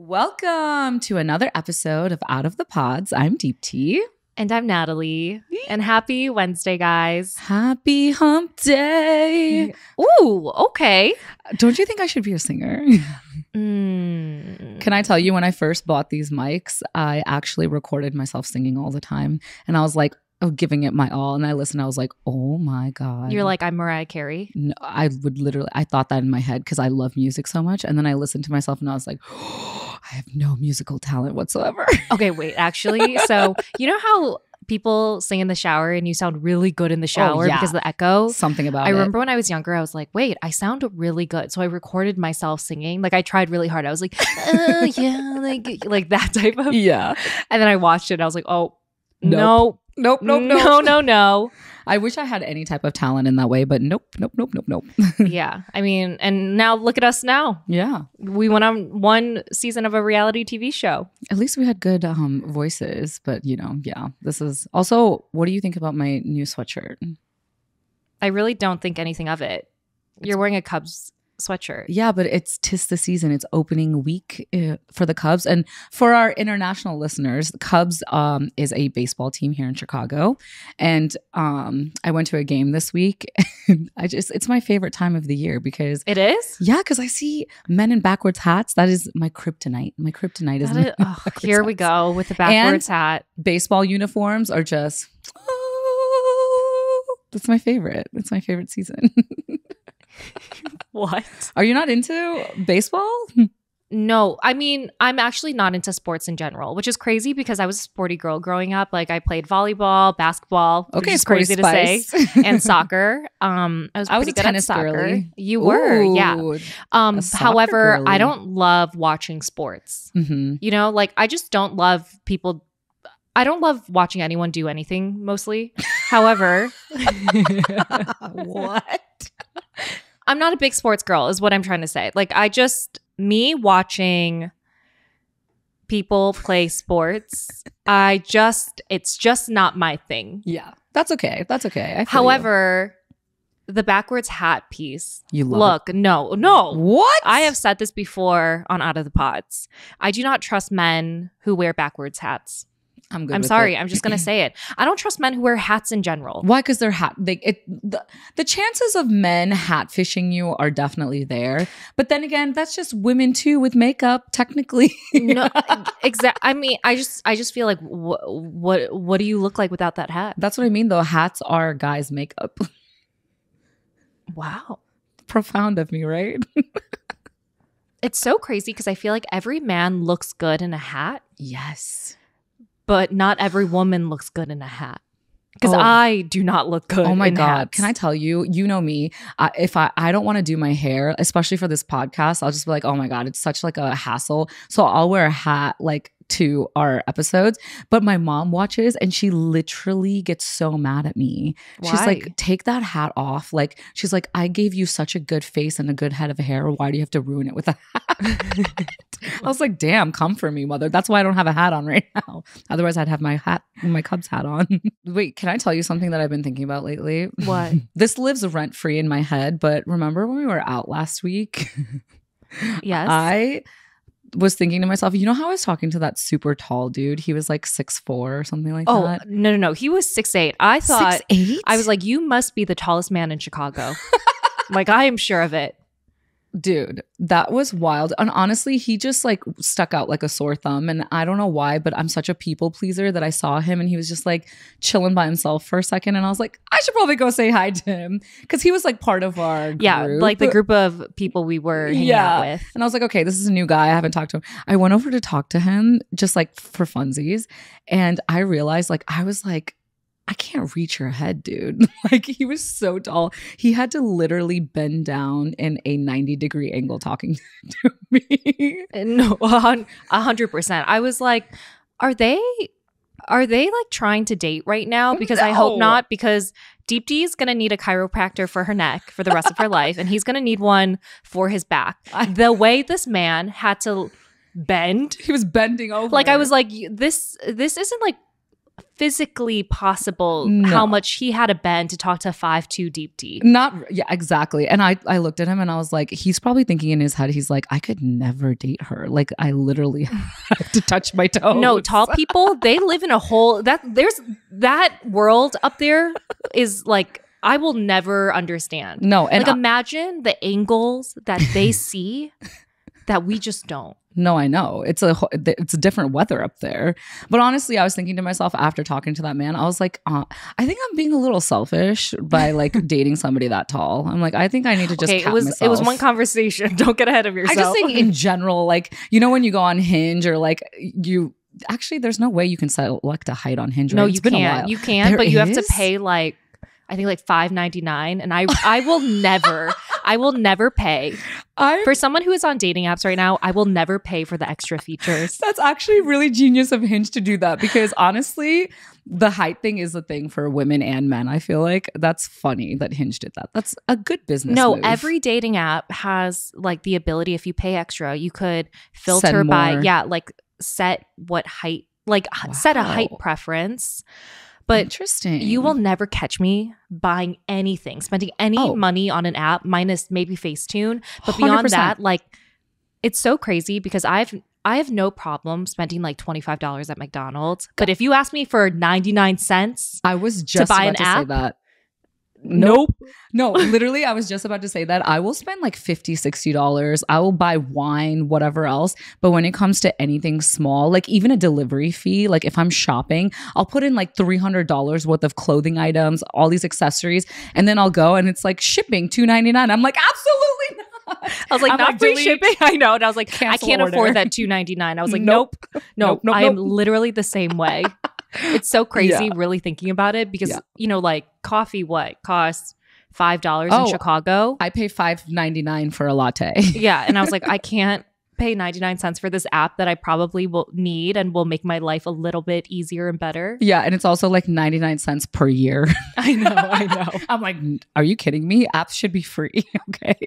Welcome to another episode of Out of the Pods. I'm Deepti. And I'm Natalie. And happy Wednesday, guys. Happy hump day. Ooh, okay. Don't you think I should be a singer? Can I tell you, when I first bought these mics, I actually recorded myself singing all the time. And I was like, giving it my all. And I listened, I was like, oh my God. You're like, I'm Mariah Carey? No, I thought that in my head because I love music so much. And then I listened to myself and I was like, oh, I have no musical talent whatsoever. Okay, wait, actually. So you know how people sing in the shower and you sound really good in the shower because of the echo? Something about I remember when I was younger, I was like, wait, I sound really good. So I recorded myself singing. Like I tried really hard. I was like, oh yeah, like that type of. Yeah. And then I watched it and I was like, oh, Nope. Nope. No. I wish I had any type of talent in that way, but nope. Yeah. I mean, and now look at us now. Yeah. We went on one season of a reality TV show. At least we had good voices, but this is also, what do you think about my new sweatshirt? I really don't think anything of it. You're wearing a Cubs sweatshirt. Yeah, but it's 'tis the season. It's opening week for the Cubs. And for our international listeners, the Cubs is a baseball team here in Chicago. And I went to a game this week. It's my favorite time of the year because it is? Yeah, because I see men in backwards hats. That is my kryptonite. My kryptonite is here we go with the backwards hat. Baseball uniforms are just that's my favorite. It's my favorite season. What? Are you not into baseball? No, I mean, I'm actually not into sports in general, which is crazy because I was a sporty girl growing up. Like I played volleyball, basketball, which is crazy to say, and soccer. I was pretty good at soccer. Girly. You were, yeah. However, girly. I don't love watching sports. Mm-hmm. You know, like I just don't love people. I don't love watching anyone do anything mostly. However, what? I'm not a big sports girl is what I'm trying to say. Like me watching people play sports, it's just not my thing. Yeah, that's okay. However, the backwards hat piece. You love it. No. What? I have said this before on Out of the Pods. I do not trust men who wear backwards hats. I'm sorry. I'm just going to say it. I don't trust men who wear hats in general. Why? Because they're the chances of men hat fishing you are definitely there. But then again, that's just women too with makeup, technically. No, exactly. I mean, I just feel like what do you look like without that hat? That's what I mean, though. Hats are guys' makeup. Wow. Profound of me, right? It's so crazy because I feel like every man looks good in a hat. Yes. But not every woman looks good in a hat. Because I do not look good. Oh my in God. Hats. Can I tell you, you know me, if I don't want to do my hair, especially for this podcast, I'll just be like, oh my God, it's such like a hassle. So I'll wear a hat like to our episodes. But my mom watches and she literally gets so mad at me. Why? She's like, take that hat off. Like, she's like, I gave you such a good face and a good head of hair. Why do you have to ruin it with a hat? I was like, damn, come for me, mother. That's why I don't have a hat on right now. Otherwise, I'd have my Cubs hat on. Wait, can I tell you something that I've been thinking about lately? What? This lives rent free in my head, but remember when we were out last week? Yes. I was thinking to myself, you know how I was talking to that super tall dude? He was like 6'4" or something like that. Oh, no. He was 6'8". I thought, 6'8"? I was like, you must be the tallest man in Chicago. Like, I am sure of it. Dude, that was wild. And honestly, he just like stuck out like a sore thumb. And I don't know why, but I'm such a people pleaser that I saw him and he was just like chilling by himself for a second. And I was like, I should probably go say hi to him. Because he was like part of our group. Yeah, like the group of people we were hanging out with. And I was like, okay, this is a new guy. I haven't talked to him. I went over to talk to him just like for funsies. And I realized like, I was like, I can't reach your head, dude. Like he was so tall. He had to literally bend down in a 90-degree angle talking to me. No, 100%. I was like, are they like trying to date right now? Because I hope not, because Deepti is going to need a chiropractor for her neck for the rest of her life. And he's going to need one for his back. The way this man had to bend. He was bending over. Like I was like, this isn't like physically possible how much he had to bend to talk to 5'2" Deepti. Yeah, exactly. And I looked at him and I was like, he's probably thinking in his head, he's like, I could never date her. Like, I literally have to touch my toes. No, tall people, they live in a whole there's that world up there is like, I will never understand. No, and like imagine the angles that they see that we just don't. No, I know. It's a different weather up there. But honestly, I was thinking to myself after talking to that man, I was like, I think I'm being a little selfish by like dating somebody that tall. I'm like, I think I need to just cap myself. It was one conversation. Don't get ahead of yourself. I just think in general, like, you know, when you go on Hinge or like actually, there's no way you can select a height on Hinge. Right? No, you can't. You can, but you have to pay like, I think like $5.99, and I will never pay for someone who is on dating apps right now. I will never pay for the extra features. That's actually really genius of Hinge to do that, because honestly, the height thing is a thing for women and men. I feel like that's funny that Hinge did that. That's a good business move. Every dating app has like the ability, if you pay extra, you could filter by like set what height, like set a height preference. But interesting. You will never catch me buying anything, spending any money on an app, minus maybe Facetune. But beyond 100%. That, like, it's so crazy because I have no problem spending like $25 at McDonald's. But if you ask me for 99 cents, I was just to buy about an app, say that. Nope. No, literally, I was just about to say that. I will spend like $50, $60. I will buy wine, whatever else. But when it comes to anything small, like even a delivery fee, like if I'm shopping, I'll put in like $300 worth of clothing items, all these accessories, and then I'll go and it's like shipping $2.99. I'm like, absolutely not. I was like, not free shipping. I know. And I was like, I can't afford that $2.99. I was like, nope. I am literally the same way. It's so crazy really thinking about it because, you know, like coffee, what costs $5 in Chicago? I pay $5.99 for a latte. Yeah. And I was like, I can't pay 99 cents for this app that I probably will need and will make my life a little bit easier and better. Yeah. And it's also like 99 cents per year. I know. I'm like, are you kidding me? Apps should be free. Okay.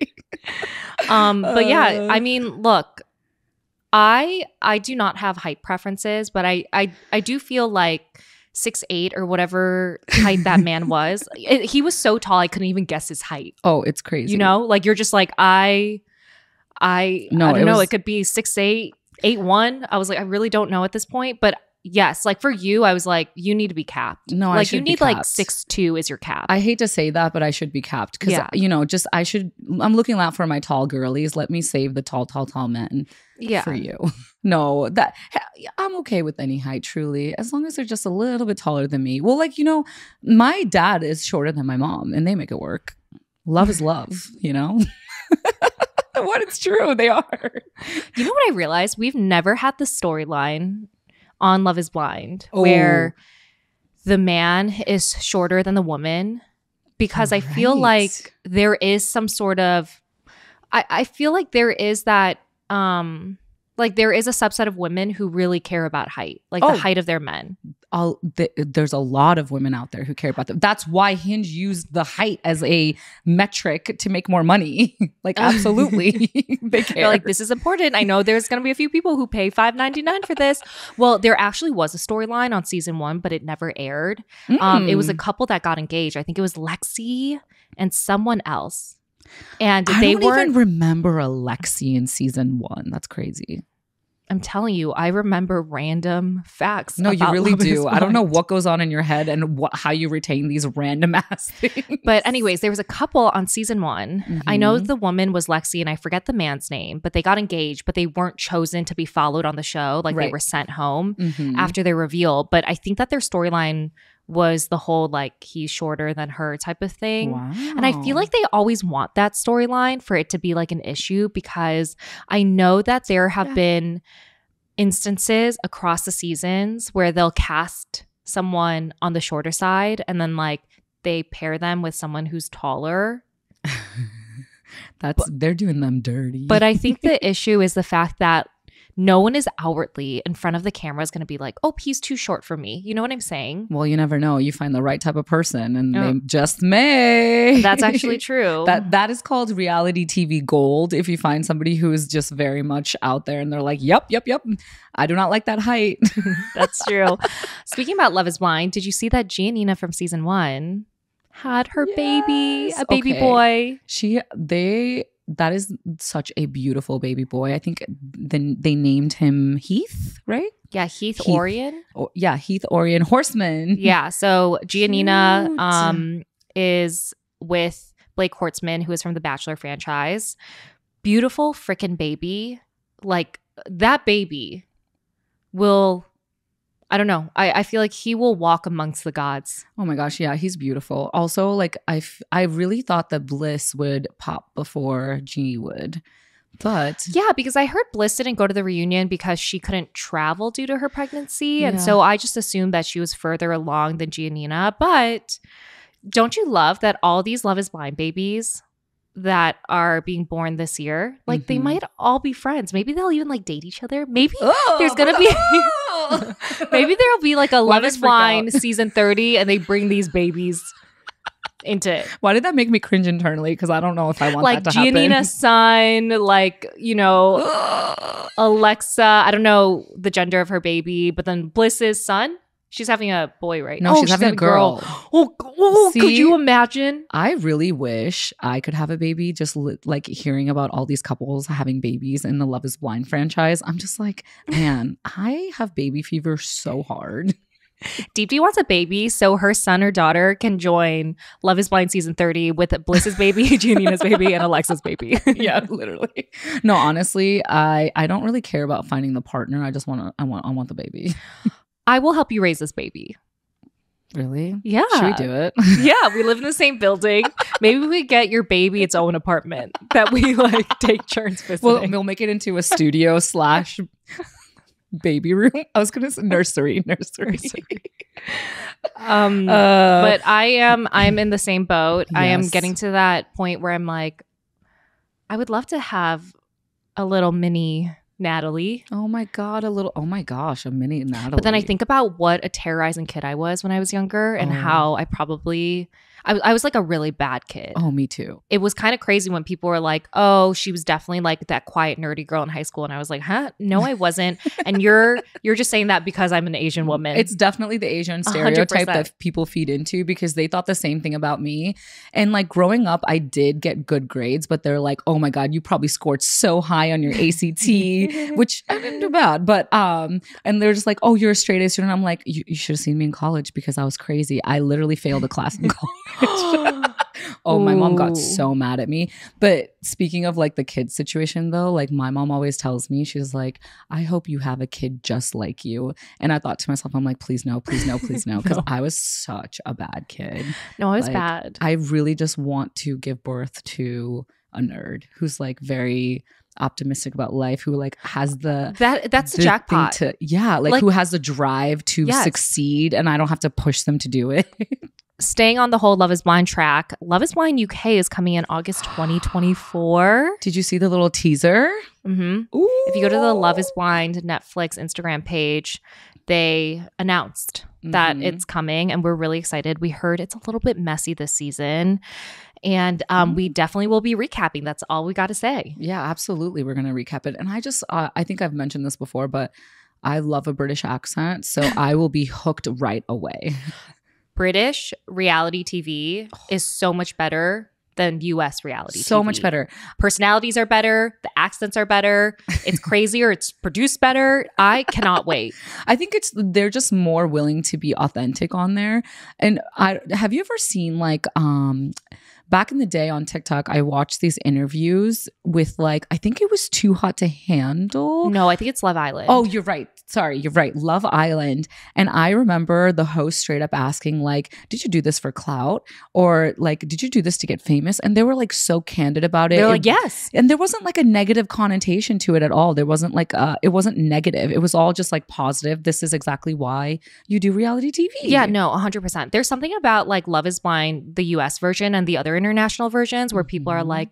But yeah, I mean, look, I do not have height preferences, but I do feel like 6'8" or whatever height that man was. He was so tall I couldn't even guess his height. Oh, it's crazy. You know, like you're just like I don't know. It could be 6'8", 8'1". I was like, I really don't know at this point, but. Yes, like for you, I was like, you need to be capped. No, like I should you need be capped. like 6'2" is your cap. I hate to say that, but I should be capped because you know, I'm looking out for my tall girlies. Let me save the tall men. For you. No, I'm okay with any height, truly, as long as they're just a little bit taller than me. Well, like, you know, my dad is shorter than my mom, and they make it work. Love is love, you know. What? It's true, they are. You know what I realized? We've never had the storyline on Love is Blind, where the man is shorter than the woman, because I feel like there is some sort of, I feel like there is that, like there is a subset of women who really care about height, like the height of their men. There's a lot of women out there who care about them. That's why Hinge used the height as a metric to make more money. Like, absolutely. They care. They're like, this is important. I know there's going to be a few people who pay $5.99 for this. Well, there actually was a storyline on season 1, but it never aired. It was a couple that got engaged. I think it was Lexi and someone else. And I don't even remember a Lexi in season 1. That's crazy. I'm telling you, I remember random facts. No, you really do. I don't know what goes on in your head and how you retain these random ass things. But anyways, there was a couple on season 1. Mm-hmm. I know the woman was Lexi and I forget the man's name, but they got engaged, but they weren't chosen to be followed on the show. Like they were sent home after their reveal. But I think that their storyline was the whole like he's shorter than her type of thing. Wow. And I feel like they always want that storyline for it to be like an issue, because I know that there have been instances across the seasons where they'll cast someone on the shorter side and then like they pair them with someone who's taller. They're doing them dirty. But I think the issue is the fact that no one is outwardly in front of the camera is going to be like, oh, he's too short for me. You know what I'm saying? Well, you never know. You find the right type of person and they just may. That's actually true. That is called reality TV gold. If you find somebody who is just very much out there and they're like, yep. I do not like that height. That's true. Speaking about Love is Blind, did you see that Giannina from season 1 had her baby, a baby boy? That is such a beautiful baby boy. I think then they named him Heath, right? Yeah, Heath Orion. Heath Orion Horseman. Yeah, so Giannina is with Blake Hortzman, who is from the Bachelor franchise. Beautiful freaking baby. Like, that baby will... I don't know. I feel like he will walk amongst the gods. Oh my gosh. Yeah, he's beautiful. Also, like I really thought that Bliss would pop before G would. But yeah, because I heard Bliss didn't go to the reunion because she couldn't travel due to her pregnancy. And so I just assumed that she was further along than Giannina. But don't you love that all these Love is Blind babies that are being born this year, like they might all be friends. Maybe they'll even like date each other. Maybe there's gonna be maybe there'll be like a Love is Blind season 30 and they bring these babies into it. Why did that make me cringe internally? Because I don't know if I want like that to happen. Like Giannina's son, like, you know, Alexa, I don't know the gender of her baby, but then Bliss's son. She's having a boy, right? No, she's having a girl. Oh, could you imagine? I really wish I could have a baby. Just like hearing about all these couples having babies in the Love is Blind franchise. I'm just like, man, I have baby fever so hard. Deepti wants a baby so her son or daughter can join Love is Blind season 30 with Bliss's baby, Giannina's baby, and Alexa's baby. Yeah, literally. No, honestly, I don't really care about finding the partner. I just want the baby. I will help you raise this baby. Really? Yeah. Should we do it? Yeah, we live in the same building. Maybe we get your baby its own apartment that we like take turns visiting. We'll make it into a studio / baby room. I was gonna say nursery. But I'm in the same boat. Yes. I am getting to that point where I'm like, I would love to have a little mini Natalie. Oh my gosh, a mini Natalie. But then I think about what a terrorizing kid I was when I was younger and how I probably... I was like a really bad kid. Oh, me too. It was kind of crazy when people were like, oh, she was definitely like that quiet, nerdy girl in high school. And I was like, huh? No, I wasn't. And you're just saying that because I'm an Asian woman. It's definitely the Asian stereotype 100%. That people feed into because they thought the same thing about me. And like growing up, I did get good grades, but they're like, oh my God, you probably scored so high on your ACT, which I didn't do bad. But, and they're just like, oh, you're a straight A student. I'm like, you should have seen me in college because I was crazy. I literally failed a class in college. My mom got so mad at me. But speaking of like the kid situation though, like my mom always tells me, she's like, I hope you have a kid just like you. And I thought to myself, I'm like, please no, please no, please no. Because I was such a bad kid. No, I was bad. I really just want to give birth to a nerd who's like very optimistic about life, who like has that's the jackpot who has the drive to succeed and I don't have to push them to do it. Staying on the whole Love is Blind track, Love is Blind UK is coming in August 2024. Did you see the little teaser? Mm-hmm. If you go to the Love is Blind Netflix Instagram page, they announced that it's coming and we're really excited. We heard it's a little bit messy this season. And we definitely will be recapping. That's all we got to say. Yeah, absolutely. We're going to recap it. And I just, I think I've mentioned this before, but I love a British accent. So I will be hooked right away. British reality TV is so much better than US reality TV. So much better. Personalities are better. The accents are better. It's crazier. It's produced better. I cannot wait. I think they're just more willing to be authentic on there. And have you ever seen like back in the day on TikTok, I watched these interviews with like, I think it was Too Hot to Handle. No, I think it's Love Island. Oh, you're right. Sorry, you're right. Love Island. And I remember the host straight up asking like, did you do this for clout? Or like, did you do this to get famous? And they were like so candid about it. They're like, yes. And there wasn't like a negative connotation to it at all. There wasn't like, it wasn't negative. It was all just like positive. This is exactly why you do reality TV. Yeah, no, 100%. There's something about like Love is Blind, the US version and the other international versions where people are like,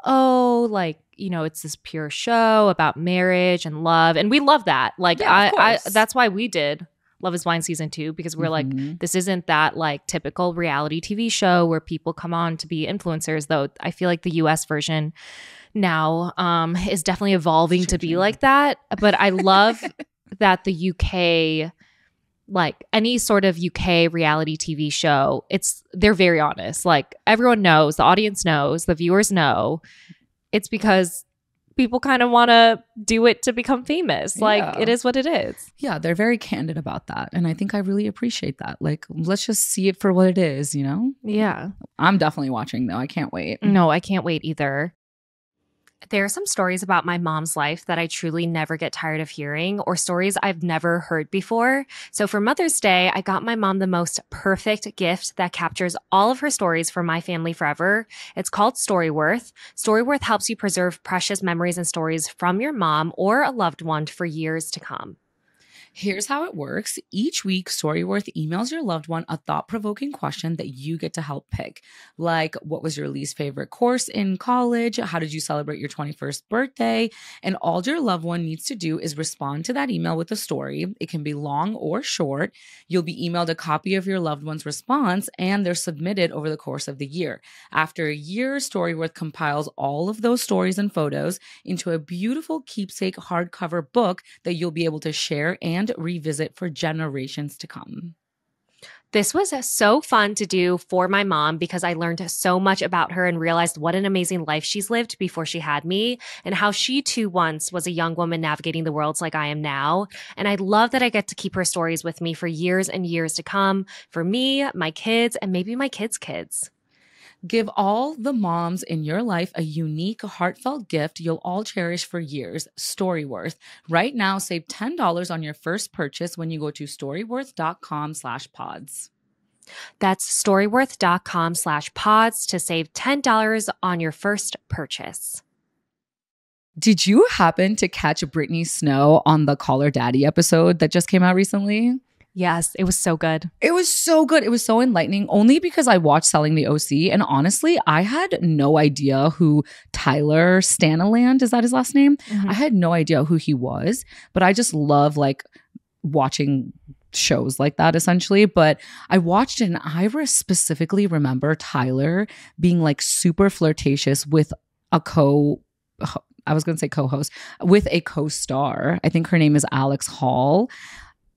oh, like, it's this pure show about marriage and love. And we love that. Like, I that's why we did Love is Blind season 2, because we're like, this isn't that like typical reality TV show where people come on to be influencers, though I feel like the US version now is definitely evolving to be like that. But I love that the UK, like any sort of UK reality TV show, they're very honest. Like everyone knows, the audience knows, the viewers know. It's because people kind of want to do it to become famous. Like it is what it is. Yeah, they're very candid about that. And I think I really appreciate that. Like, let's just see it for what it is, you know? Yeah. I'm definitely watching though. I can't wait. No, I can't wait either. There are some stories about my mom's life that I truly never get tired of hearing, or stories I've never heard before. So for Mother's Day, I got my mom the most perfect gift that captures all of her stories from my family forever. It's called Storyworth. Storyworth helps you preserve precious memories and stories from your mom or a loved one for years to come. Here's how it works. Each week, Storyworth emails your loved one a thought-provoking question that you get to help pick. Like, what was your least favorite course in college? How did you celebrate your 21st birthday? And all your loved one needs to do is respond to that email with a story. It can be long or short. You'll be emailed a copy of your loved one's response, and they're submitted over the course of the year. After a year, Storyworth compiles all of those stories and photos into a beautiful keepsake hardcover book that you'll be able to share and revisit for generations to come. This was so fun to do for my mom because I learned so much about her and realized what an amazing life she's lived before she had me, and how she too once was a young woman navigating the world like I am now. And I love that I get to keep her stories with me for years and years to come, for me, my kids, and maybe my kids' kids. Give all the moms in your life a unique, heartfelt gift you'll all cherish for years. Storyworth. Right now, save $10 on your first purchase when you go to storyworth.com/pods. That's storyworth.com/pods to save $10 on your first purchase. Did you happen to catch Brittany Snow on the Call Her Daddy episode that just came out recently? Yes, it was so good. It was so good. It was so enlightening, only because I watched Selling the OC. And honestly, I had no idea who Tyler Stanaland, is that his last name? I had no idea who he was, but I just love like watching shows like that essentially. But I watched it and I specifically remember Tyler being like super flirtatious with a co-host, with a co-star. I think her name is Alex Hall.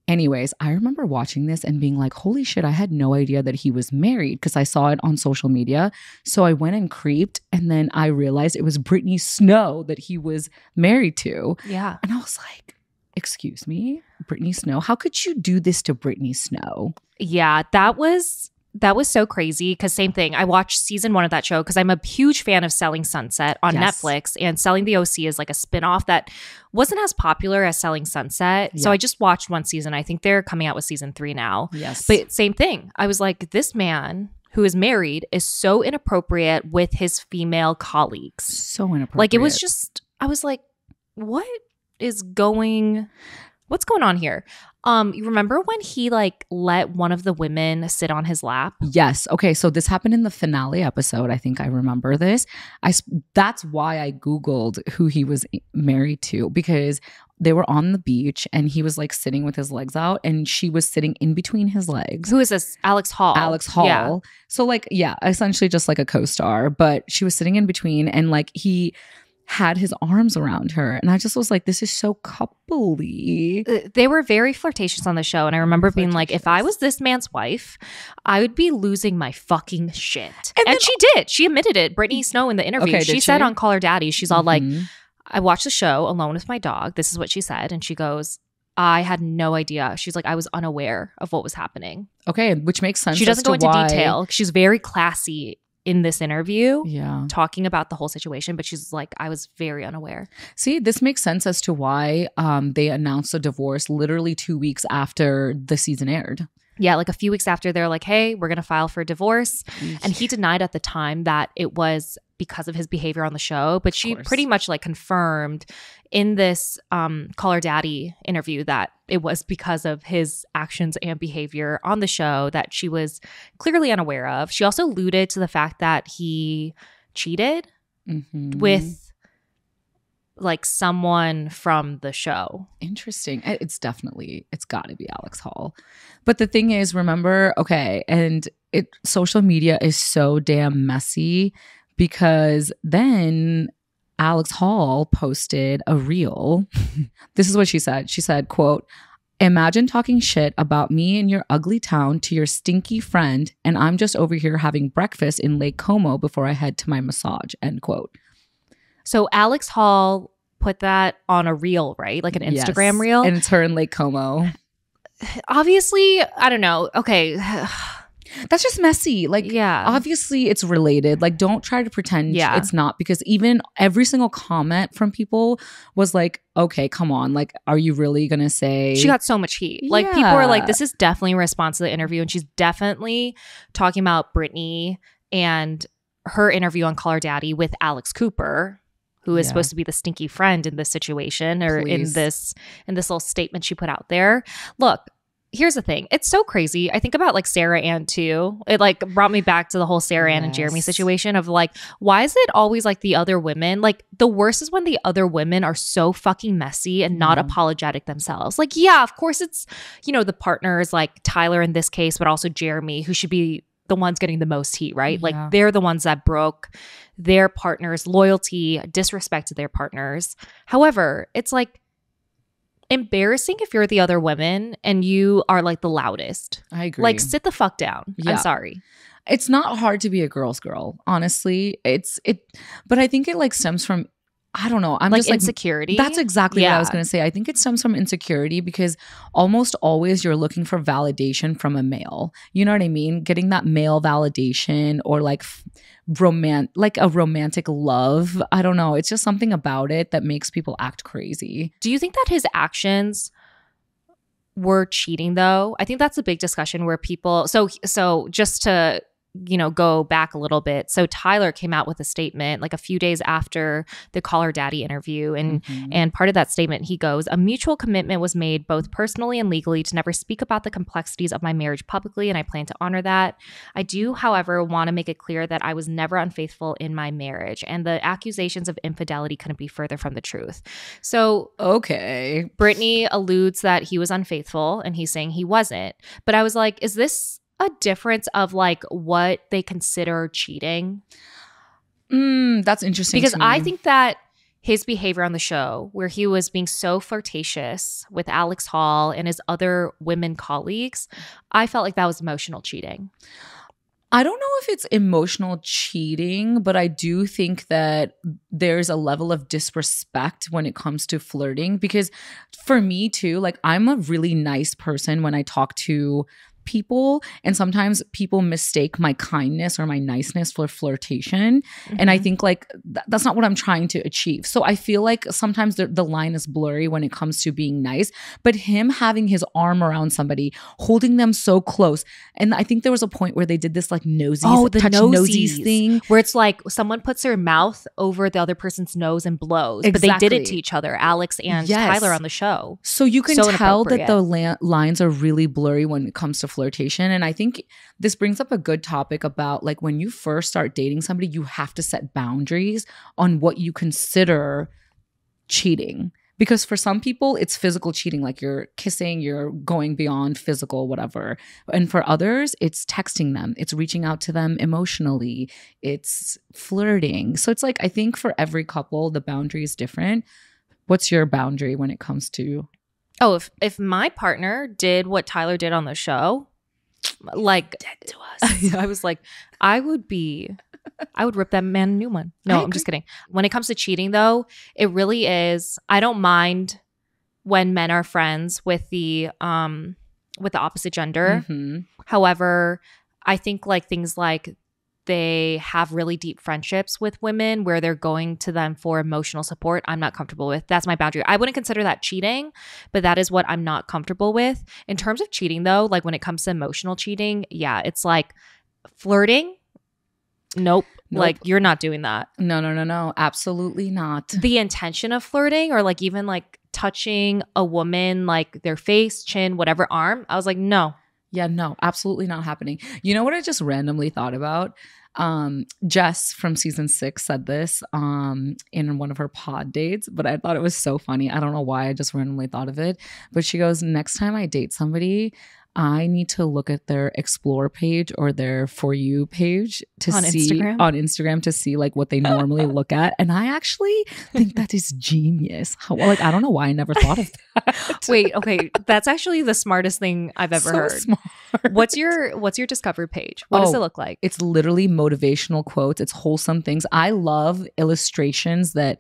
Anyways, I remember watching this and being like, holy shit, I had no idea that he was married because I saw it on social media. So I went and creeped, and then I realized it was Brittany Snow that he was married to. Yeah. And I was like, excuse me, Brittany Snow? How could you do this to Brittany Snow? Yeah, that was so crazy because same thing. I watched season 1 of that show because I'm a huge fan of Selling Sunset on Netflix, and Selling the OC is like a spinoff that wasn't as popular as Selling Sunset. Yeah. So I just watched one season. I think they're coming out with season 3 now. Yes. But same thing. I was like, this man who is married is so inappropriate with his female colleagues. So inappropriate. Like it was just, I was like, what's going on here? You remember when he like let one of the women sit on his lap? Yes. Okay. So this happened in the finale episode. I think I remember this. That's why I Googled who he was married to, because they were on the beach and he was like sitting with his legs out and she was sitting in between his legs. Who is this? Alex Hall. Alex Hall. Yeah. So like, yeah, essentially just like a co-star, but she was sitting in between and like he had his arms around her. And I just was like, this is so coupley. They were very flirtatious on the show. And I remember being like, if I was this man's wife, I would be losing my fucking shit. And she did. She admitted it. Brittany Snow in the interview. Okay, she said on Call Her Daddy, she's all like, I watched the show alone with my dog. This is what she said. And she goes, I had no idea. She's like, I was unaware of what was happening. Okay, which makes sense. She doesn't go into detail. She's very classy in this interview, talking about the whole situation, but she's like, I was very unaware. See, this makes sense as to why they announced a divorce literally 2 weeks after the season aired. Yeah, like a few weeks after, they're like, hey, we're going to file for divorce. And he denied at the time that it was because of his behavior on the show. But she pretty much like confirmed in this Call Her Daddy interview that it was because of his actions and behavior on the show that she was clearly unaware of. She also alluded to the fact that he cheated with like someone from the show. Interesting. It's got to be Alex Hall. But the thing is, remember, okay, and social media is so damn messy because then Alex Hall posted a reel. This is what she said. She said, quote, "Imagine talking shit about me in your ugly town to your stinky friend, and I'm just over here having breakfast in Lake Como before I head to my massage," end quote. So Alex Hall put that on a reel, right? Like an Instagram reel? And it's her in Lake Como. Obviously, I don't know. Okay. That's just messy. Like, yeah, obviously it's related. Like, don't try to pretend it's not, because even every single comment from people was like, okay, come on. Like, are you really going to say? She got so much heat. Like, people were like, this is definitely a response to the interview. And she's definitely talking about Brittany and her interview on Call Her Daddy with Alex Cooper, who is supposed to be the stinky friend in this situation, or in this little statement she put out there. Look, here's the thing. It's so crazy. I think about like Sarah Ann too. It like brought me back to the whole Sarah Ann and Jeremy situation of like, why is it always like the other women? Like, the worst is when the other women are so fucking messy and not apologetic themselves. Like, yeah, of course it's, you know, the partners like Tyler in this case, but also Jeremy, who should be the ones getting the most heat, right? Like, they're the ones that broke their partner's loyalty, disrespected their partners. However, it's like embarrassing if you're the other women and you are like the loudest. I agree. Like, sit the fuck down. I'm sorry. It's not hard to be a girl's girl, honestly. But I think it like stems from, I don't know. I'm like just like insecurity. That's exactly what I was going to say. I think it stems from insecurity because almost always you're looking for validation from a male. You know what I mean? Getting that male validation or like like a romantic love. I don't know. It's just something about it that makes people act crazy. Do you think that his actions were cheating though? I think that's a big discussion where people, so just to, you know, go back a little bit. So Tyler came out with a statement like a few days after the Call Her Daddy interview. And part of that statement, he goes, "A mutual commitment was made both personally and legally to never speak about the complexities of my marriage publicly, and I plan to honor that. I do, however, want to make it clear that I was never unfaithful in my marriage, and the accusations of infidelity couldn't be further from the truth." So, okay. Brittany alludes that he was unfaithful, and he's saying he wasn't. But I was like, is this a difference of like what they consider cheating? That's interesting. Because I think that his behavior on the show, where he was being so flirtatious with Alex Hall and his other women colleagues, I felt like that was emotional cheating. I don't know if it's emotional cheating, but I do think that there's a level of disrespect when it comes to flirting. Because for me too, like, I'm a really nice person when I talk to people, and sometimes people mistake my kindness or my niceness for flirtation. And I think like that's not what I'm trying to achieve. So I feel like sometimes the line is blurry when it comes to being nice. But him having his arm around somebody, holding them so close, and I think there was a point where they did this like nosies thing, where it's like someone puts their mouth over the other person's nose and blows. But they did it to each other, Alex and Tyler on the show. So you can tell that the lines are really blurry when it comes to flirtation. And I think this brings up a good topic about like when you first start dating somebody, you have to set boundaries on what you consider cheating. Because for some people, it's physical cheating, like you're kissing, you're going beyond physical, whatever. And for others, it's texting them, it's reaching out to them emotionally, it's flirting. So it's like, I think for every couple, the boundary is different. What's your boundary when it comes to? Oh, if my partner did what Tyler did on the show, like dead to us, I was like, I would rip that man a new one. No, I'm just kidding. When it comes to cheating though, it really is, I don't mind when men are friends with the opposite gender. However, I think like things like they have really deep friendships with women where they're going to them for emotional support, I'm not comfortable with. That's my boundary. I wouldn't consider that cheating, but that is what I'm not comfortable with. In terms of cheating though, like when it comes to emotional cheating, yeah, it's like flirting. Nope. Like you're not doing that. No. Absolutely not. The intention of flirting or like even like touching a woman, like their face, chin, whatever, arm, I was like, no. Yeah, no, absolutely not happening. You know what I just randomly thought about? Jess from season 6 said this in one of her pod dates, but I thought it was so funny. I don't know why, I just randomly thought of it. But she goes, next time I date somebody, I need to look at their explore page or their For You page to on Instagram to see like what they normally look at. And I actually think that is genius. Like, I don't know why I never thought of that. Wait, okay. That's actually the smartest thing I've ever heard. Smart. What's your Discover page? What does it look like? It's literally motivational quotes. It's wholesome things. I love illustrations that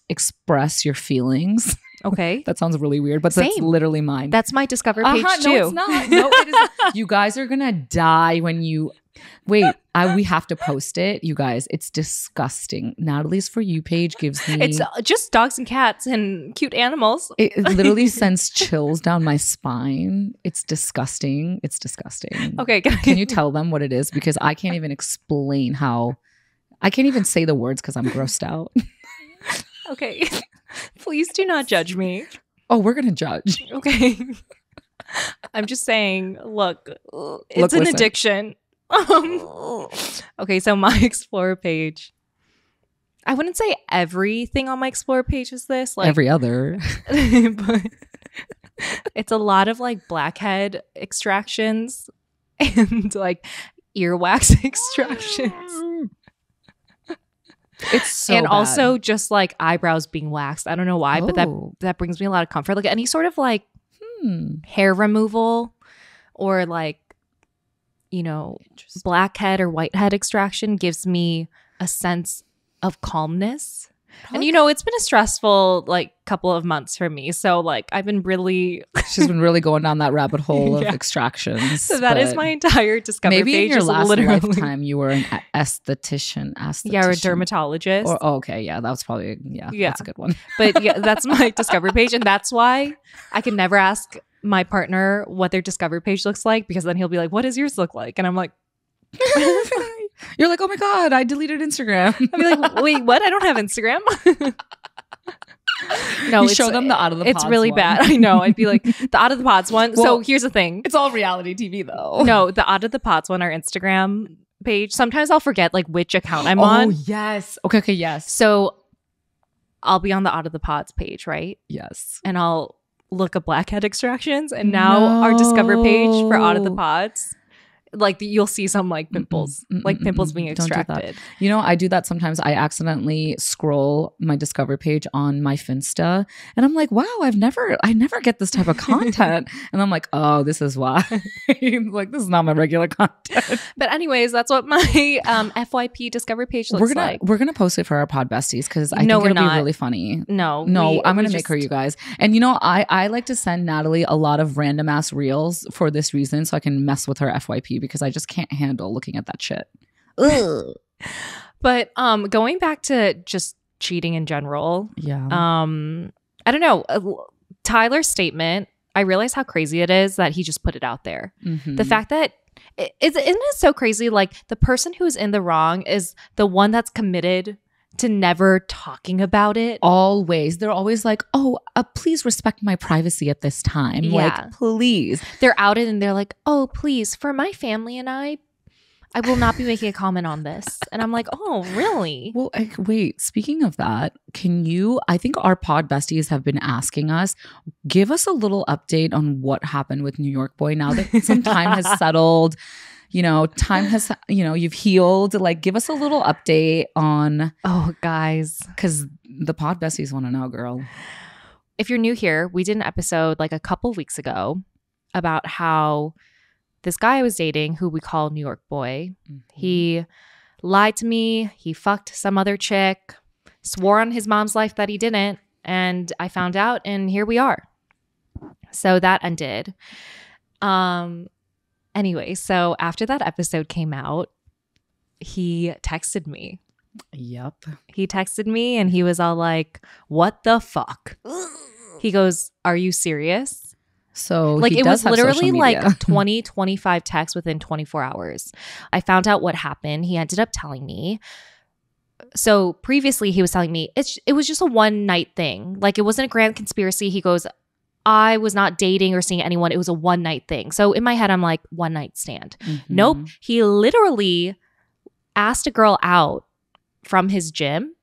express your feelings. Okay. That sounds really weird, but that's literally mine. That's my Discover page too. No, it's not. No, it isn't. You guys are gonna die when you wait. We have to post it, you guys. It's disgusting. Natalie's For You page gives me. It's just dogs and cats and cute animals. It literally sends chills down my spine. It's disgusting. It's disgusting. Okay, can you tell them what it is? Because I can't even explain how. I can't even say the words because I'm grossed out. Okay. Please do not judge me. Oh, we're going to judge. Okay. I'm just saying, look, it's an addiction. Okay, so my Explore page. I wouldn't say everything on my Explore page is this. Like every other. But it's a lot of like blackhead extractions and like earwax extractions. It's so and bad. Also just like eyebrows being waxed. I don't know why, but that brings me a lot of comfort. Like any sort of like hair removal or like, you know, blackhead or whitehead extraction gives me a sense of calmness. Okay. And you know, it's been a stressful like couple of months for me. So like I've been really she's been really going down that rabbit hole of extractions. So that is my entire Discover page. Maybe in your last lifetime you were an esthetician. Yeah, or a dermatologist. Or okay, yeah, that was probably that's a good one. But yeah, that's my Discover page, and that's why I can never ask my partner what their Discover page looks like, because then he'll be like, "What does yours look like?" And I'm like, you're like, "Oh my god, I deleted Instagram." I'll be like, "Wait, what? I don't have Instagram." No, show them the Out of the Pods. It's really one. Bad. I know. I'd be like, the Out of the Pods one. Well, so here's the thing. It's all reality TV though. No, the Out of the Pods one, our Instagram page. Sometimes I'll forget like which account I'm on. Oh yes. Okay, yes. So I'll be on the Out of the Pods page, right? Yes. And I'll look at blackhead extractions, and now our Discover page for Out of the Pods, like you'll see some like pimples, like pimples being extracted. You know, I do that sometimes. I accidentally scroll my Discover page on my Finsta, and I'm like, wow, I never get this type of content. And I'm like, oh, this is why. Like, this is not my regular content. But anyways, that's what my FYP Discover page looks like. We're gonna post it for our pod besties because I think it'll be really funny. No, I'm gonna make her, you guys. And you know, I like to send Natalie a lot of random ass reels for this reason, so I can mess with her FYP. Because I just can't handle looking at that shit. Ugh. But going back to just cheating in general. Yeah. I don't know. Tyler's statement, I realize how crazy it is that he just put it out there. Mm-hmm. The fact that isn't it so crazy? Like the person who's in the wrong is the one that's committed to never talking about it. Always. They're always like, oh, please respect my privacy at this time. Yeah. Like, please. They're outed and they're like, oh, please, for my family and I will not be making a comment on this. And I'm like, oh, really? Well, wait, speaking of that, I think our pod besties have been asking us, give us a little update on what happened with New York Boy now that some time has settled. You know, time has, you've healed. Like, give us a little update on. Oh, guys. Because the pod besties want to know, girl. If you're new here, we did an episode like a couple weeks ago about how this guy I was dating, who we call New York Boy, he lied to me. He fucked some other chick, swore on his mom's life that he didn't. And I found out, and here we are. So that ended. Anyway, so after that episode came out, he texted me. Yep. He texted me and he was all like, what the fuck? He goes, are you serious? So like it was literally like 20, 25 texts within 24 hours. I found out what happened. He ended up telling me. So previously he was telling me it was just a one night thing. Like it wasn't a grand conspiracy. He goes, I was not dating or seeing anyone. It was a one night thing. So in my head, I'm like, one night stand. Nope. He literally asked a girl out from his gym.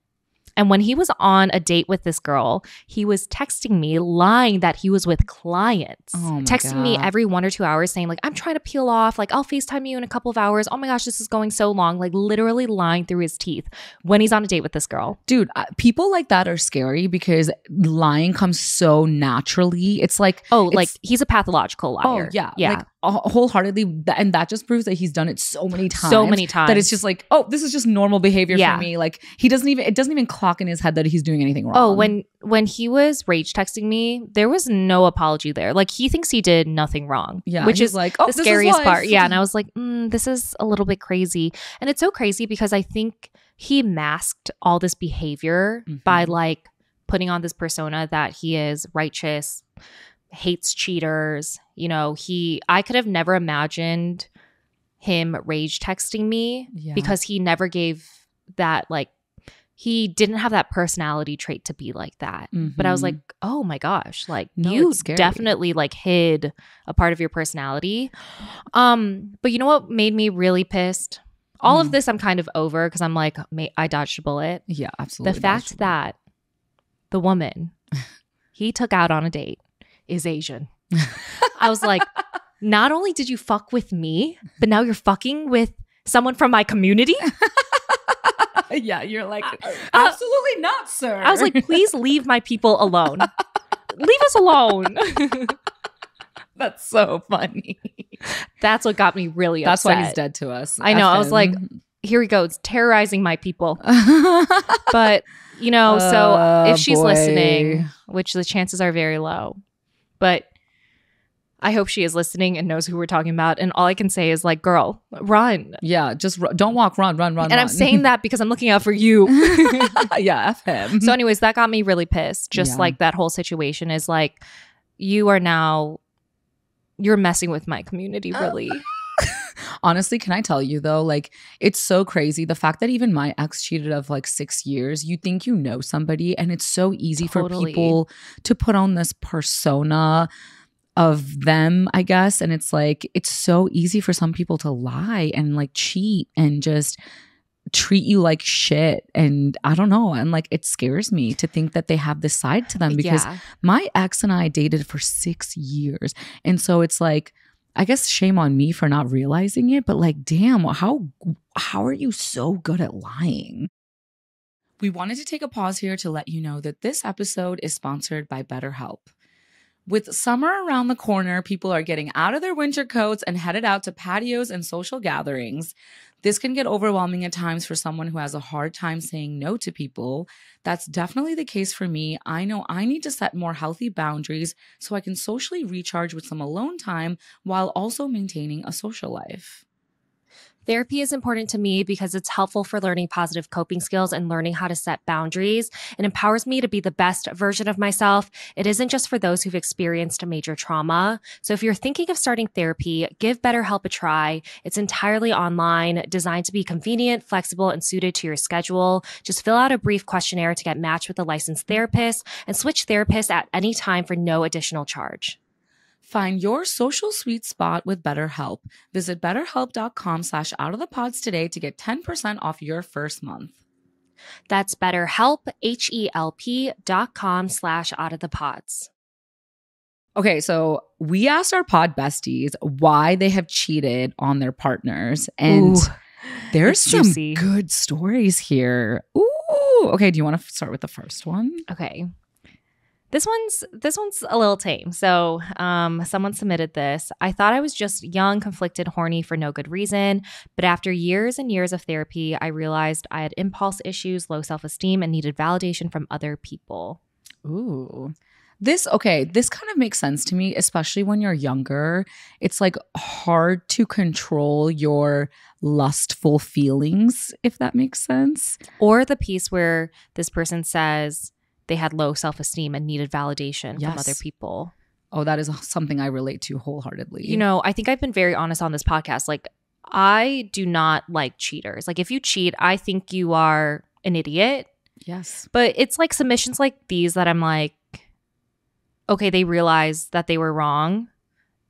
And when he was on a date with this girl, he was texting me, lying that he was with clients. Texting me every 1 or 2 hours saying like, I'm trying to peel off. Like, I'll FaceTime you in a couple of hours. Oh my gosh, this is going so long. Like literally lying through his teeth when he's on a date with this girl. Dude, people like that are scary because lying comes so naturally. It's like, like he's a pathological liar. Yeah. Like wholeheartedly. And that just proves that he's done it so many times. That it's just like, this is just normal behavior for me. Like it doesn't even clock in his head that he's doing anything wrong. When he was rage texting me, there was no apology there. Like he thinks he did nothing wrong. Yeah. Which is like the scariest part. Yeah. And I was like, Mm-hmm. this is a little bit crazy. And it's so crazy because I think he masked all this behavior by like putting on this persona that he is righteous, hates cheaters. You know, I could have never imagined him rage texting me because he never gave that, like, he didn't have that personality trait to be like that. But I was like, oh my gosh, like you definitely like hid a part of your personality. But you know what made me really pissed? All of this I'm kind of over because I'm like, I dodged a bullet. Yeah, absolutely. The fact that the woman he took out on a date is Asian. I was like, not only did you fuck with me, but now you're fucking with someone from my community? Yeah, you're like, absolutely not, sir. I was like, please leave my people alone. Leave us alone. That's so funny. That's what got me really upset. That's why he's dead to us. I know. I was like, here we go. It's terrorizing my people. But, you know, so if she's listening, which the chances are very low, but I hope she is listening and knows who we're talking about. And all I can say is like, girl, run. Yeah, just don't walk, run. And I'm saying that because I'm looking out for you. Yeah, F him. So anyways, that got me really pissed. Just like that whole situation is like, you're messing with my community, really. Honestly, can I tell you though, like it's so crazy. The fact that even my ex cheated of like 6 years, you think you know somebody and it's so easy for people to put on this persona of them, I guess. And it's like, it's so easy for some people to lie and like cheat and just treat you like shit. And I don't know. And like, it scares me to think that they have this side to them because my ex and I dated for 6 years. And so it's like, I guess shame on me for not realizing it, but like, damn, how are you so good at lying? We wanted to take a pause here to let you know that this episode is sponsored by BetterHelp. With summer around the corner, people are getting out of their winter coats and headed out to patios and social gatherings. This can get overwhelming at times for someone who has a hard time saying no to people. That's definitely the case for me. I know I need to set more healthy boundaries so I can socially recharge with some alone time while also maintaining a social life. Therapy is important to me because it's helpful for learning positive coping skills and learning how to set boundaries. It empowers me to be the best version of myself. It isn't just for those who've experienced a major trauma. So if you're thinking of starting therapy, give BetterHelp a try. It's entirely online, designed to be convenient, flexible, and suited to your schedule. Just fill out a brief questionnaire to get matched with a licensed therapist and switch therapists at any time for no additional charge. Find your social sweet spot with BetterHelp. Visit betterhelp.com/outofthepods today to get 10% off your first month. That's BetterHelp, HELP.com/outofthepods. Okay, so we asked our pod besties why they have cheated on their partners. And there's some juicy, good stories here. Ooh. Okay, do you want to start with the first one? Okay. This one's a little tame. So someone submitted this. I thought I was just young, conflicted, horny for no good reason. But after years and years of therapy, I realized I had impulse issues, low self-esteem, and needed validation from other people. Ooh. This kind of makes sense to me, especially when you're younger. It's like hard to control your lustful feelings, if that makes sense. Or the piece where this person says they had low self-esteem and needed validation from other people. Oh, that is something I relate to wholeheartedly. You know, I think I've been very honest on this podcast. Like, I do not like cheaters. Like, if you cheat, I think you are an idiot. Yes. But it's like submissions like these that I'm like, okay, they realize that they were wrong.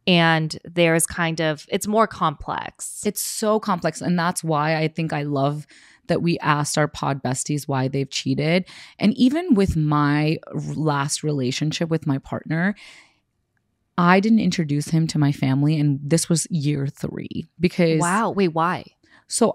And there's kind of, it's more complex. It's so complex. And that's why I think I love that we asked our pod besties why they've cheated. And even with my last relationship with my partner, I didn't introduce him to my family. And this was year 3 because— Wow. Wait, why? So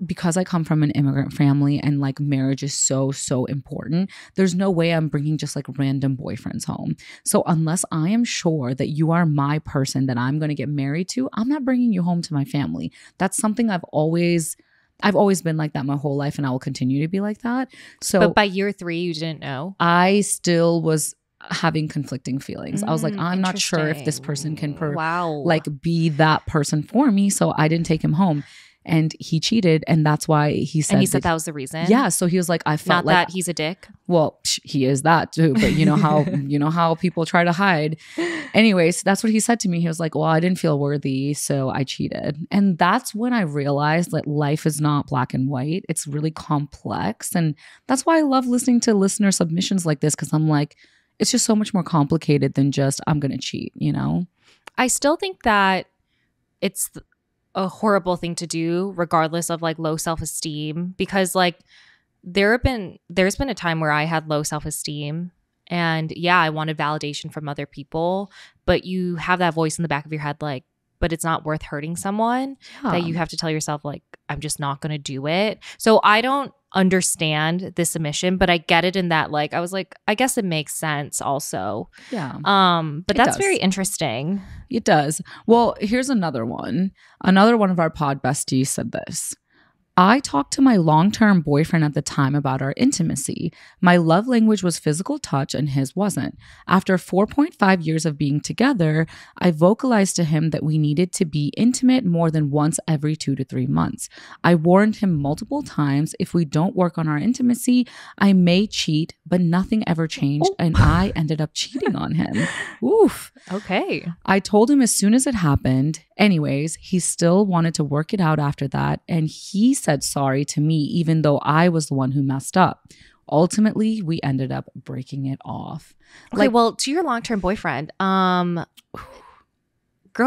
because I come from an immigrant family and like marriage is so, so important, there's no way I'm bringing just like random boyfriends home. So unless I am sure that you are my person that I'm going to get married to, I'm not bringing you home to my family. That's something I've always been like that my whole life, and I will continue to be like that. So, but by year 3, you didn't know? I still was having conflicting feelings. I was like, I'm not sure if this person can like be that person for me. So I didn't take him home, and he cheated. And that's why he said— And he said that was the reason? Yeah. So he was like, I felt not like— that he's a dick. Well, he is that too. But you know how people try to hide. Anyways, that's what he said to me. He was like, well, I didn't feel worthy, so I cheated. And that's when I realized that life is not black and white. It's really complex. And that's why I love listening to listener submissions like this, because I'm like, it's just so much more complicated than just I'm going to cheat, you know? I still think that it's a horrible thing to do regardless of like low self-esteem, because like there's been a time where I had low self-esteem, and yeah, I wanted validation from other people, but you have that voice in the back of your head like, but it's not worth hurting someone, that you have to tell yourself like, I'm just not going to do it. So I don't understand this submission, but I get it in that like I was like, I guess it makes sense also. Yeah. But that's very interesting. It does. Well, here's another one. Another one of our pod besties said this. I talked to my long-term boyfriend at the time about our intimacy. My love language was physical touch and his wasn't. After 4.5 years of being together, I vocalized to him that we needed to be intimate more than once every 2 to 3 months. I warned him multiple times, if we don't work on our intimacy, I may cheat, but nothing ever changed, and I ended up cheating on him. Oof. Okay. I told him as soon as it happened. Anyways, he still wanted to work it out after that, and he said sorry to me even though I was the one who messed up. Ultimately, we ended up breaking it off. Okay, well, to your long-term boyfriend, grow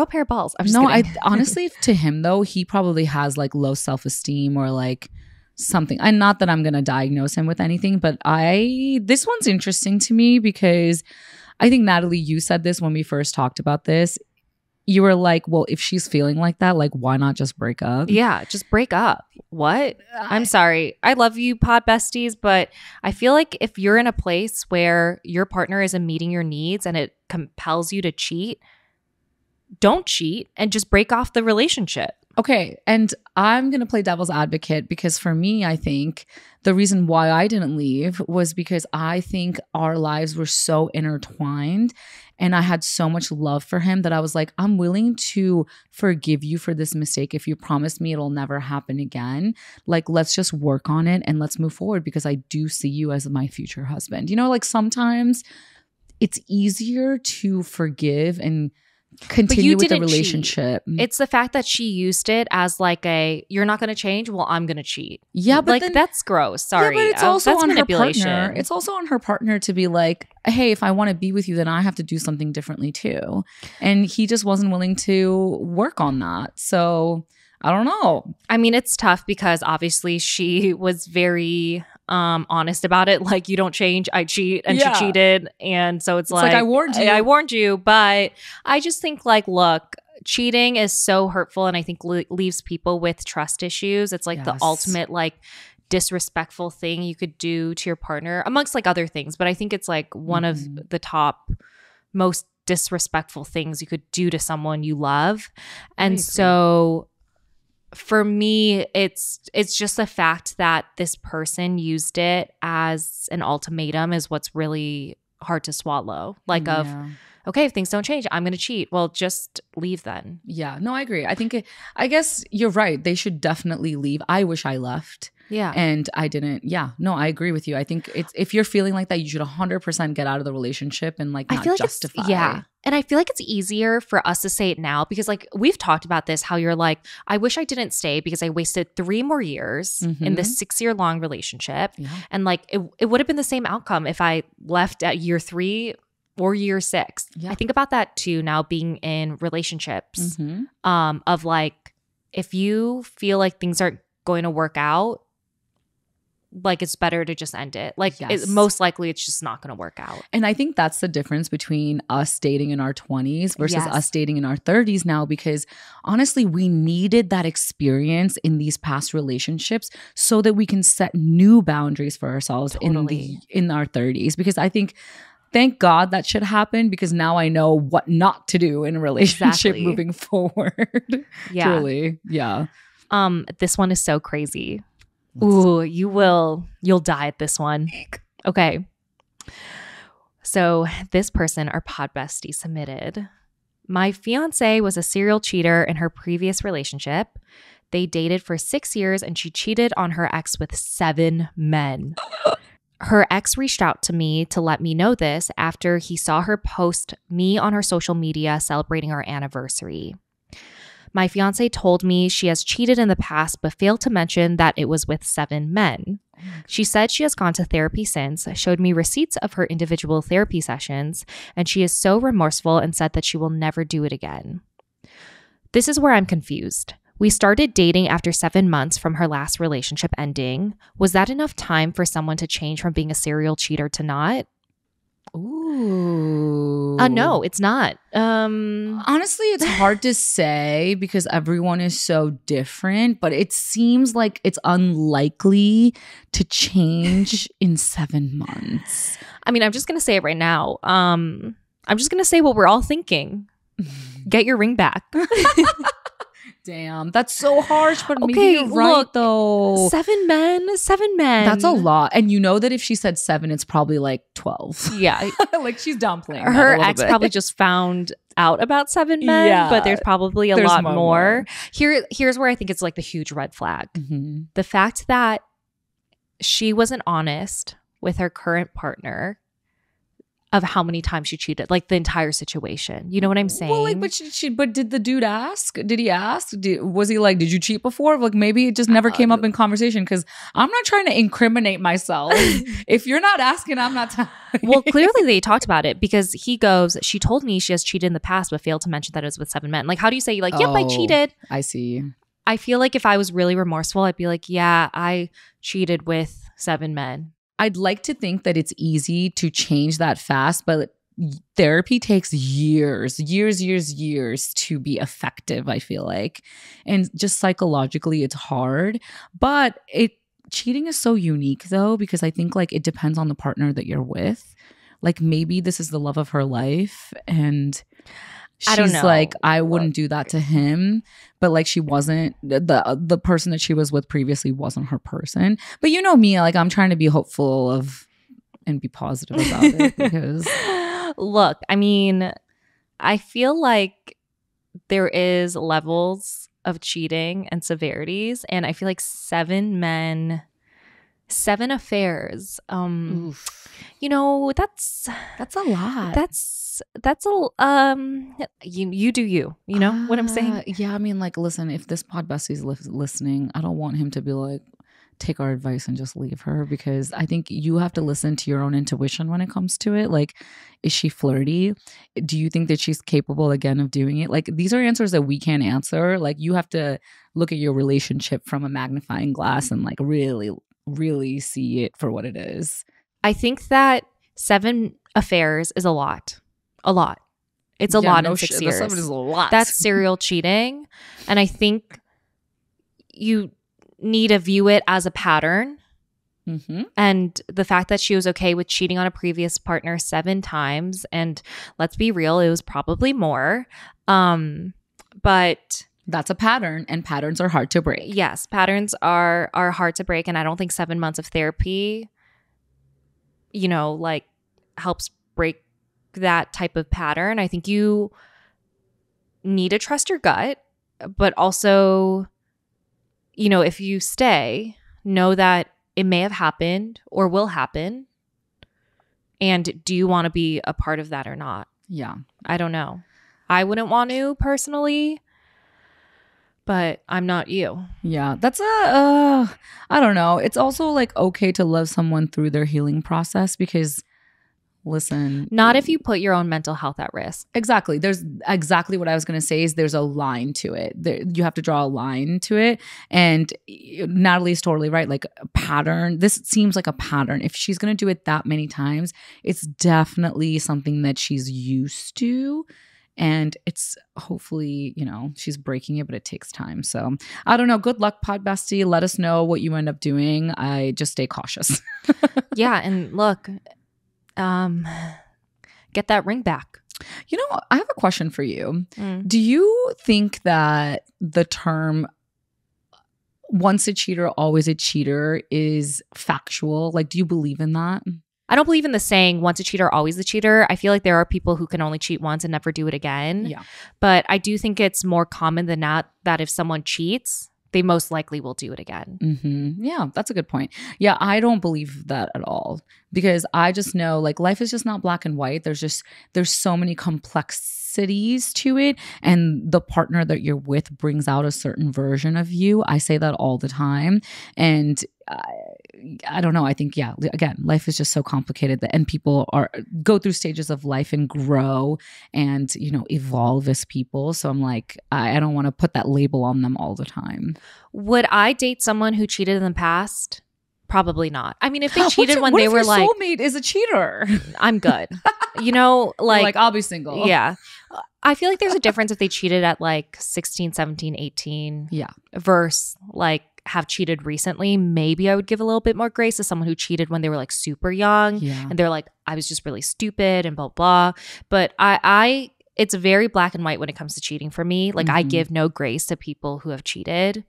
a pair of balls. I'm just kidding. I honestly, to him though, he probably has like low self-esteem or like something. And not that I'm gonna diagnose him with anything, but this one's interesting to me because I think, Natalie, you said this when we first talked about this. You were like, well, if she's feeling like that, like, why not just break up? Yeah, just break up. What? I'm sorry. I love you, pod besties, but I feel like if you're in a place where your partner isn't meeting your needs and it compels you to cheat, don't cheat and just break off the relationship. Okay, and I'm going to play devil's advocate because for me, I think the reason why I didn't leave was because I think our lives were so intertwined and I had so much love for him that I was like, I'm willing to forgive you for this mistake if you promise me it'll never happen again. Like, let's just work on it and let's move forward because I do see you as my future husband. You know, like sometimes it's easier to forgive and continue with the relationship. Cheat. It's the fact that she used it as like you're not going to change. Well, I'm going to cheat. Yeah, but like that's gross. Sorry. Yeah, but it's also that's on manipulation. Her partner. It's also on her partner to be like, hey, if I want to be with you, then I have to do something differently too. And he just wasn't willing to work on that. So I don't know. I mean, it's tough because obviously she was very honest about it. Like, you don't change, I cheat, and she cheated. And so it's like, I warned you. I warned you. But I just think like, look, cheating is so hurtful and I think leaves people with trust issues. It's like the ultimate like disrespectful thing you could do to your partner amongst like other things. But I think it's like one of the top most disrespectful things you could do to someone you love. And so for me, it's just the fact that this person used it as an ultimatum is what's really hard to swallow. Like okay, if things don't change, I'm going to cheat. Well, just leave then. Yeah, no, I agree. I guess you're right. They should definitely leave. I wish I left. Yeah. And I didn't. Yeah. No, I agree with you. I think if you're feeling like that, you should 100% get out of the relationship and like not justify. Yeah. And I feel like it's easier for us to say it now because like we've talked about this, how you're like, I wish I didn't stay because I wasted 3 more years in this 6-year-long relationship. Yeah. And like it would have been the same outcome if I left at year 3 or year 6. Yeah. I think about that too now, being in relationships, of like, if you feel like things aren't going to work out, like it's better to just end it. Like most likely it's just not going to work out. And I think that's the difference between us dating in our 20s versus us dating in our 30s now, because honestly, we needed that experience in these past relationships so that we can set new boundaries for ourselves in our 30s. Because I think, thank God that should happen, because now I know what not to do in a relationship moving forward. Yeah. Truly. Yeah. This one is so crazy. Ooh, you'll die at this one. Okay. So this person, our pod bestie, submitted, my fiance was a serial cheater in her previous relationship. They dated for 6 years and she cheated on her ex with 7 men. Her ex reached out to me to let me know this after he saw her post me on her social media celebrating our anniversary. My fiance told me she has cheated in the past, but failed to mention that it was with 7 men. She said she has gone to therapy since, showed me receipts of her individual therapy sessions, and she is so remorseful and said that she will never do it again. This is where I'm confused. We started dating after 7 months from her last relationship ending. Was that enough time for someone to change from being a serial cheater to not? Ooh. No, it's not. Honestly, it's hard to say because everyone is so different, but it seems like it's unlikely to change in 7 months. I mean, I'm just going to say it right now. I'm just going to say what we're all thinking. Get your ring back. Damn, that's so harsh, but maybe you're right, though. 7 men. That's a lot. And you know that if she said 7, it's probably like 12. Yeah. Like she's downplaying her ex probably just found out about 7 men, but there's probably a lot more. Here's where I think it's like the huge red flag. Mm-hmm. The fact that she wasn't honest with her current partner of how many times she cheated, like the entire situation. You know what I'm saying? Well, like, but did the dude ask? Did he ask? Was he like, did you cheat before? Like, maybe it just never came up in conversation, because I'm not trying to incriminate myself. If you're not asking, I'm not telling. Well, clearly they talked about it, because he goes, she told me she has cheated in the past, but failed to mention that it was with 7 men. Like, how do you say, like, yep, I cheated? I see. I feel like if I was really remorseful, I'd be like, yeah, I cheated with 7 men. I'd like to think that it's easy to change that fast, but therapy takes years to be effective, I feel like. And just psychologically, it's hard. But cheating is so unique, though, because I think like it depends on the partner that you're with. Like maybe this is the love of her life, and she's, I don't know, like, I wouldn't do that to him, but like she wasn't, the person that she was with previously wasn't her person. But you know me, like I'm trying to be hopeful and be positive about it, because look, I mean, I feel like there is levels of cheating and severities, and I feel like 7 men, 7 affairs, you know, that's a lot. That's a you do you know what I'm saying? Yeah, I mean, like, listen, if this pod bestie's listening, I don't want him to be like, take our advice and just leave her, because I think you have to listen to your own intuition when it comes to it. Like, is she flirty? Do you think that she's capable again of doing it? Like, these are answers that we can't answer. Like, you have to look at your relationship from a magnifying glass and like really, really see it for what it is. I think that 7 affairs is a lot. It's a lot in 6 years. 7 is a lot. That's serial cheating. And I think you need to view it as a pattern. Mm-hmm. And the fact that she was okay with cheating on a previous partner 7 times, and let's be real, it was probably more. But that's a pattern, and patterns are hard to break. Yes, patterns are hard to break. And I don't think 7 months of therapy, you know, like helps break that type of pattern. I think you need to trust your gut, but also, you know, if you stay, know that it may have happened or will happen. And do you want to be a part of that or not? Yeah. I don't know. I wouldn't want to personally, but I'm not you. Yeah. That's I don't know. It's also like okay to love someone through their healing process, because listen. Not if you put your own mental health at risk. Exactly. There's exactly what I was going to say is there's a line to it. You have to draw a line to it. And Natalie's totally right. Like a pattern. This seems like a pattern. If she's going to do it that many times, it's definitely something that she's used to. And it's hopefully, she's breaking it, but it takes time. So I don't know. Good luck, pod bestie. Let us know what you end up doing. I just stay cautious. Yeah. And look, get that ring back. I have a question for you. Do you think that the term once a cheater, always a cheater is factual? Like, do you believe in that? I don't believe in the saying once a cheater, always a cheater. I feel like there are people who can only cheat once and never do it again. Yeah. But I do think it's more common than not that if someone cheats, they most likely will do it again. Mm-hmm. Yeah, that's a good point. Yeah, I don't believe that at all because I just know like life is just not black and white. There's so many complexities to it, and the partner that you're with brings out a certain version of you. I say that all the time, and I don't know. I think, yeah, again, life is just so complicated and people go through stages of life and grow and, evolve as people. So I'm like, I don't want to put that label on them all the time. Would I date someone who cheated in the past? Probably not. I mean, if they cheated when they were like, soulmate is a cheater, I'm good. Like I'll be single. Yeah. I feel like there's a difference if they cheated at like 16, 17, 18. Yeah. Versus like have cheated recently. Maybe I would give a little bit more grace to someone who cheated when they were like super young. Yeah. And they're like, I was just really stupid and blah, blah. But I it's very black and white when it comes to cheating for me. Like I give no grace to people who have cheated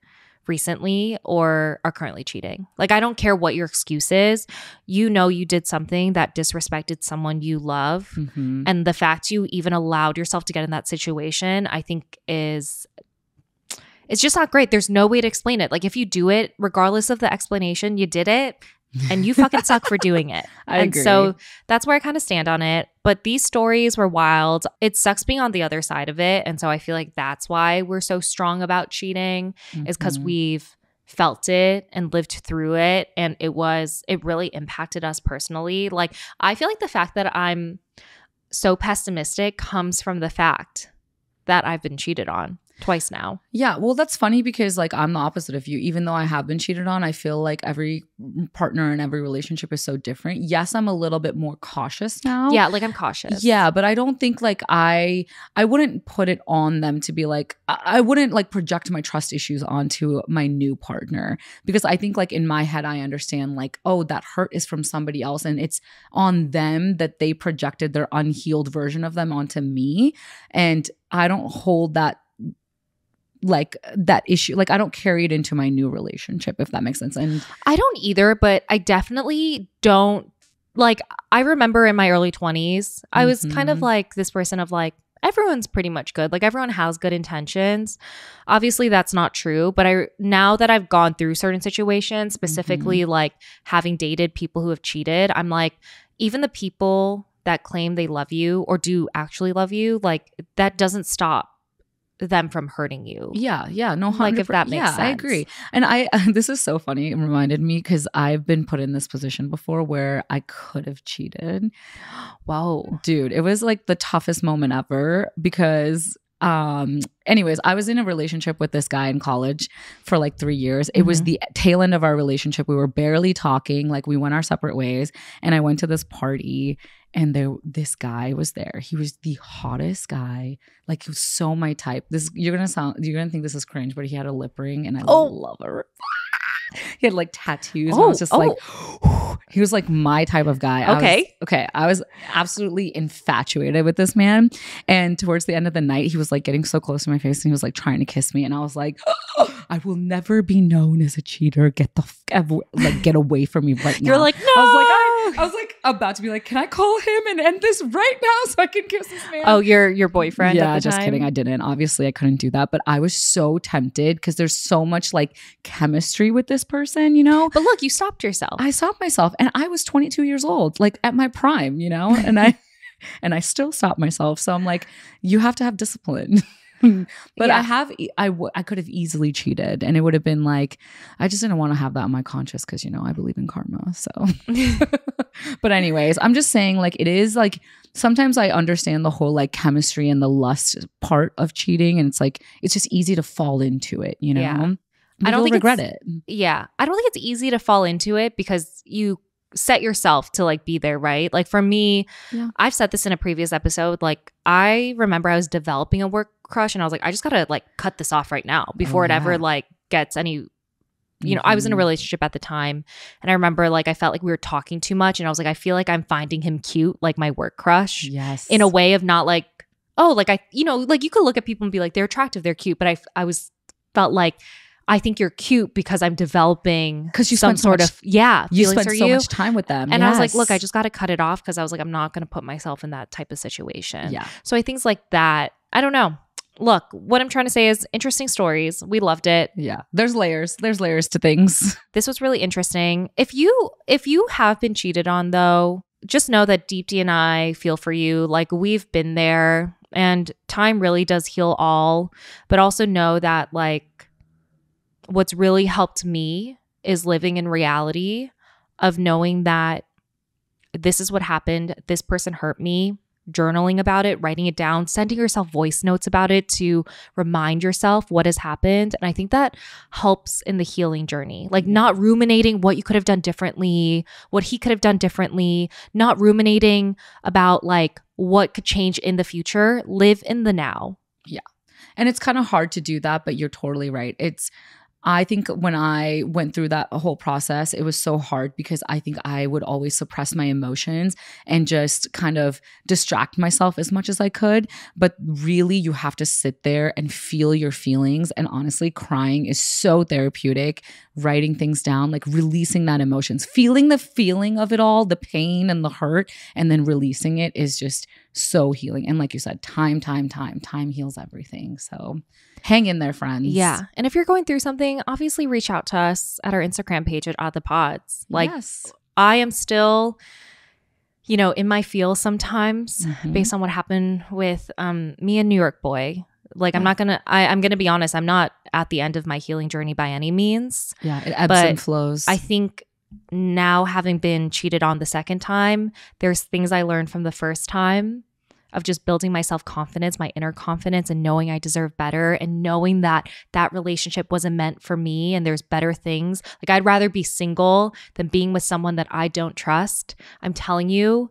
recently or are currently cheating. Like I don't care what your excuse is. You did something that disrespected someone you love. Mm-hmm. And the fact you even allowed yourself to get in that situation, I think it's just not great. There's no way to explain it. Like if you do it, regardless of the explanation, you did it and you fucking suck for doing it. I agree. So that's where I kind of stand on it. But these stories were wild. It sucks being on the other side of it. And so I feel like that's why we're so strong about cheating is because we've felt it and lived through it. And it really impacted us personally. Like I feel like the fact that I'm so pessimistic comes from the fact that I've been cheated on twice now. Yeah, well, that's funny because like I'm the opposite of you. Even though I have been cheated on, I feel like every partner and every relationship is so different. Yes, I'm a little bit more cautious now. Yeah, like I'm cautious. Yeah, but I don't think like I wouldn't put it on them to be like I wouldn't like project my trust issues onto my new partner because I think like in my head I understand like, oh, that hurt is from somebody else and it's on them that they projected their unhealed version of them onto me, and I don't hold that issue. Like I don't carry it into my new relationship, if that makes sense. And I don't either, but I definitely don't like, I remember in my early 20s, I was kind of like this person of like, everyone's pretty much good. Like everyone has good intentions. Obviously that's not true, but now that I've gone through certain situations, specifically like having dated people who have cheated, I'm like, even the people that claim they love you or do actually love you, like that doesn't stop them from hurting you. Yeah, no, 100%. Like if that makes sense. I agree. And this is so funny. It reminded me because I've been put in this position before where I could have cheated. Whoa. Dude, it was like the toughest moment ever because anyways, I was in a relationship with this guy in college for like 3 years. It was the tail end of our relationship. We were barely talking, like we went our separate ways, and I went to this party and this guy was there. He was the hottest guy. Like he was so my type. You're gonna think this is cringe, but he had a lip ring and I love her. He had like tattoos. And I was just like, he was like my type of guy. I was absolutely infatuated with this man. And towards the end of the night, he was like getting so close to my face and he was like trying to kiss me. And I was like, I will never be known as a cheater. Get away from me right now. You're like, no. I was like about to be like, can I call him and end this right now so I can kiss this man? Oh, your boyfriend? Yeah, at the just time? Kidding. I didn't. Obviously, I couldn't do that. But I was so tempted because there's so much like chemistry with this person, But look, you stopped yourself. I stopped myself, and I was 22 years old, like at my prime, and I still stopped myself. So I'm like, you have to have discipline. But I could have easily cheated, and it would have been like, I just didn't want to have that on my conscience because, you know, I believe in karma. So, but anyways, I'm just saying, like, it is like, sometimes I understand the whole like chemistry and the lust part of cheating. And it's like, it's just easy to fall into it, you know? Yeah. I don't regret it. Yeah. I don't think it's easy to fall into it because you set yourself to like be there, right? Like for me, I've said this in a previous episode. Like I remember I was developing a work crush and I was like, I just gotta like cut this off right now before it ever like gets any, you know, I was in a relationship at the time and I remember like I felt like we were talking too much and I was like, I feel like I'm finding him cute, like my work crush. Yes. In a way of not like, oh, like I, you know, like you could look at people and be like, they're attractive, they're cute. But I felt like, I think you're cute because I'm developing because you some sort of you spent so much time with them, and I was like, look, I just got to cut it off because I was like, I'm not going to put myself in that type of situation. Yeah. So I think like that. I don't know. Look, what I'm trying to say is interesting stories. We loved it. Yeah. There's layers to things. This was really interesting. If you have been cheated on though, just know that Deepti and I feel for you. Like we've been there, and time really does heal all. But also know that like, what's really helped me is living in reality of knowing that this is what happened. This person hurt me. Journaling about it, writing it down, sending yourself voice notes about it to remind yourself what has happened. And I think that helps in the healing journey. Like not ruminating what you could have done differently, what he could have done differently, not ruminating about like what could change in the future. Live in the now. Yeah. And it's kind of hard to do that, but you're totally right. I think when I went through that whole process, it was so hard because I think I would always suppress my emotions and just kind of distract myself as much as I could. But really, you have to sit there and feel your feelings. And honestly, crying is so therapeutic. Writing things down, like releasing that emotions, feeling the feeling of it all, the pain and the hurt, and then releasing it is just so healing. And like you said, time heals everything. So hang in there, friends. Yeah. And if you're going through something, obviously reach out to us at our Instagram page at Odd the Pods. Like I am still, you know, in my feels sometimes based on what happened with me and New York Boy. Like I'm going to be honest, I'm not at the end of my healing journey by any means. Yeah, it ebbs and flows. I think now having been cheated on the second time, there's things I learned from the first time of just building my self-confidence, my inner confidence, and knowing I deserve better and knowing that that relationship wasn't meant for me and there's better things. Like I'd rather be single than being with someone that I don't trust. I'm telling you,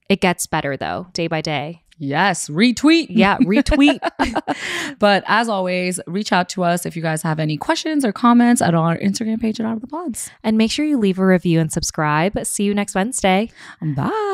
it gets better though, day by day. Yes, retweet. Yeah, retweet. But as always, reach out to us if you guys have any questions or comments at our Instagram page at Out of the Pods. And make sure you leave a review and subscribe. See you next Wednesday. Bye.